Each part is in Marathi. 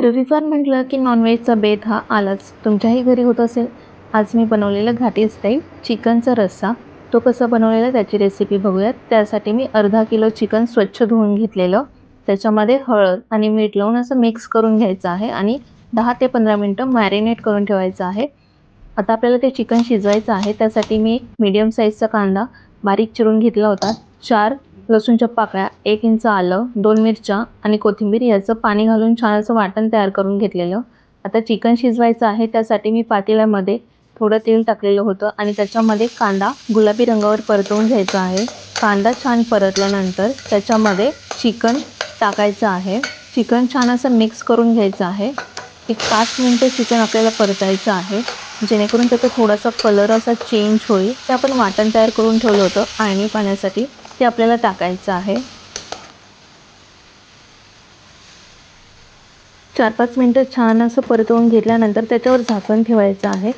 रविवार म्हटलं की नॉनव्हेजचा बेत हा आलाच. तुमच्याही घरी होत असेल. आज मी बनवलेलं घाटी स्टाईल चिकनचा रस्सा. तो कसा बनवलेला त्याची रेसिपी बघूयात. त्यासाठी मी अर्धा किलो चिकन स्वच्छ धुवून घेतलेलं. त्याच्यामध्ये हळद आणि मीठ लावून असं मिक्स करून घ्यायचं आहे आणि 10 ते 15 मिनटं मॅरिनेट करून ठेवायचं आहे. आता आपल्याला ते चिकन शिजवायचं आहे. त्यासाठी मी मीडियम साईजचा कांदा बारीक चिरून घेतला होता. 4 लसूणच्या पाकळ्या, 1 इंच आलं, 2 मिरच्या आणि कोथिंबीर याचं पाणी घालून छान असं वाटण तयार करून घेतलेलं. आता चिकन शिजवायचं आहे त्यासाठी मी पातेल्यामध्ये थोडं तेल टाकलेलं होतं आणि त्याच्यामध्ये कांदा गुलाबी रंगावर परतवून घ्यायचा आहे. कांदा छान परतल्यानंतर त्याच्यामध्ये चिकन टाकायचं आहे. चिकन छान असं मिक्स करून घ्यायचं आहे. एक 5 मिनिटं चिकन आपल्याला परतायचं आहे, जेणेकरून त्याचा थोडासा कलर असा चेंज होईल. ते आपण वाटण तयार करून ठेवलं होतं आळणी पाण्यासाठी, ते आपल्याला टाकायचं आहे. 4-5 मिनिटं छान असं परतवून घेतल्यानंतर त्याच्यावर झाकण ठेवायचं आहे.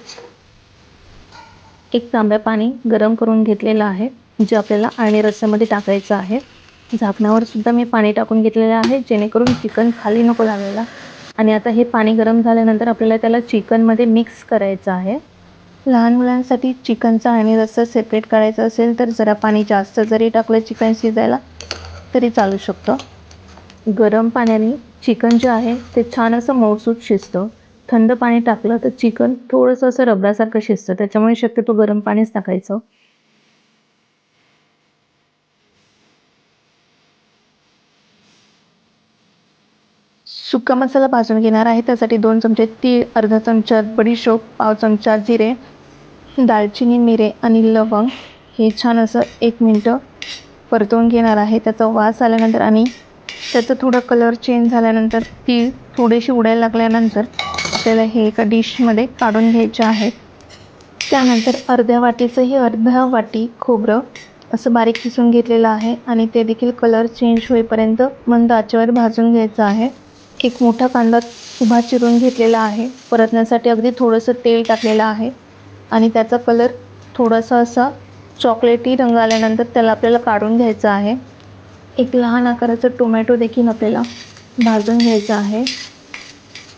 एक तांब्या पाणी गरम करून घेतलेलं आहे, जे आपल्याला आळणी रस्स्यामध्ये टाकायचं आहे. झाकणावर सुद्धा मी पाणी टाकून घेतलेलं आहे, जेणेकरून चिकन खाली नको लागायला. आणि आता हे पाणी गरम झाल्यानंतर आपल्याला त्याला चिकनमध्ये मिक्स करायचं आहे. लहान मुलांसाठी चिकनचा आणि रस्सा सेपरेट करायचा असेल तर जरा पाणी जास्त जरी टाकलं चिकन शिजायला तरी चालू शकतं. गरम पाण्याने चिकन जे आहे ते छान असं मऊसूत शिजतं. थंड पाणी टाकलं तर चिकन थोडंसं असं रबरासारखं शिजतं. त्याच्यामुळे शक्यतो गरम पाणीच टाकायचं. सुका मसाला भाजून घेणार आहे. त्यासाठी 2 चमचे तीळ, अर्धा चमचा बडीशोप, पाव चमचा जिरे, दालचिनी, मिरे आणि लवंग हे छान असं 1 मिनिटं परतवून घेणार आहे. त्याचा वास आल्यानंतर आणि त्याचा थोडा कलर चेंज झाल्यानंतर तीळ थोडीशी उडायला लागल्यानंतर आपल्याला हे एका डिशमध्ये काढून घ्यायचे आहे. त्यानंतर अर्ध्या वाटी खोबरं असं बारीक किसून घेतलेलं आहे आणि ते देखील कलर चेंज होईपर्यंत मंद आचेवर भाजून घ्यायचं आहे. एक मोठा कांदा उभा चिरून घेतलेला आहे. परतण्यासाठी अगदी थोडंसं तेल टाकलेलं आहे आणि त्याचा कलर थोडासा असा चॉकलेटी रंग आल्यानंतर त्याला आपल्याला काढून घ्यायचं आहे. एक लहान आकाराचा टोमॅटो देखील आपल्याला भाजून घ्यायचा आहे.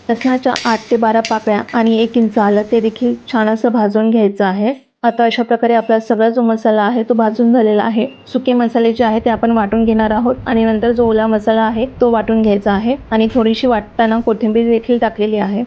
लसणाच्या 8 ते 12 पाकळ्या आणि 1 इंच आलं ते देखील छान असं भाजून घ्यायचं आहे. आता अशा प्रकारे आपला सगळा जो मसाला आहे तो भाजून झालेला आहे. सुके मसाले जे आहे ते आपण वाटून घेणार आहोत आणि नंतर जो ओला मसाला आहे तो वाटून घ्यायचा आहे आणि थोडीशी वाटताना कोथिंबीर देखील टाकलेली आहे.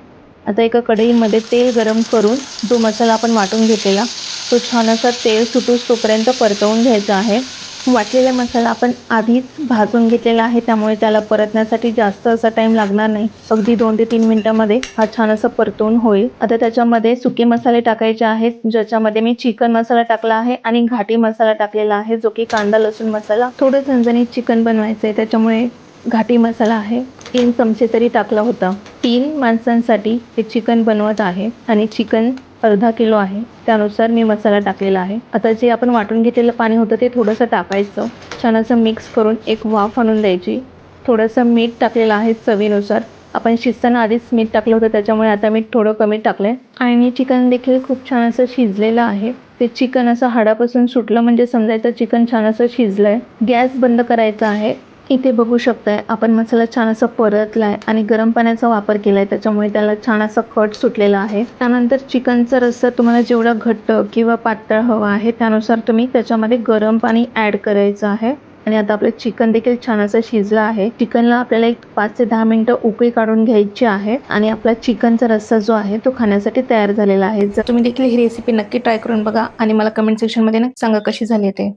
आता एका कढईमध्ये तेल गरम करून जो मसाला आपण वाटून घेतलेला तो छान असा तेल सुटूस तोपर्यंत परतवून घ्यायचा आहे. वाटलेला मसाला आपण आधीच भाजून घेतलेला आहे, त्यामुळे त्याला परतण्यासाठी जास्त असा टाईम लागणार नाही. अगदी 2 ते 3 मिनिटांमध्ये हा छान असा परतवून होईल. आता त्याच्यामध्ये सुके मसाले टाकायचे आहेत, ज्याच्यामध्ये मी चिकन मसाला टाकला आहे आणि घाटी मसाला टाकलेला आहे, जो की कांदा लसूण मसाला. थोडं झणझणीत चिकन बनवायचं आहे त्याच्यामुळे घाटी मसाला आहे 3 चमचे तरी टाकला होता. 3 माणसांसाठी हे चिकन बनवत आहे आणि चिकन अर्धा किलो आहे, त्यानुसार मी मसाला टाकलेला आहे. आता जे आपण वाटून घेतलेलं पाणी होतं ते थोडंसं टाकायचं. छान असं मिक्स करून एक वाफ आणून द्यायची. थोडंसं मीठ टाकलेलं आहे चवीनुसार. आपण शिजताना आधीच मीठ टाकलं होतं, त्याच्यामुळे आता मीठ थोडं कमी टाकलंय. आणि चिकन देखील खूप छान असं शिजलेलं आहे. ते चिकन असं हाडापासून सुटलं म्हणजे समजायचं चिकन छान असं शिजलंय. गॅस बंद करायचा आहे. इथे बघू शकताय आपण मसाला छान असा परतलाय आणि गरम पाण्याचा वापर केलाय, त्याच्यामुळे त्याला छान असा कट सुटलेला आहे. त्यानंतर चिकनचा रस्सा तुम्हाला जेवढा घट्ट किंवा पातळ हवा आहे त्यानुसार तुम्ही त्याच्यामध्ये गरम पाणी ॲड करायचं आहे. आणि आता आपलं चिकन देखील छान असं शिजलं आहे. चिकनला आपल्याला एक 5 ते 10 मिनिटं उकळी काढून घ्यायची आहे आणि आपला चिकनचा रस्सा जो आहे तो खाण्यासाठी तयार झालेला आहे. जर तुम्ही देखील ही रेसिपी नक्की ट्राय करून बघा आणि मला कमेंट सेक्शनमध्ये नक्की सांगा कशी झाली ते.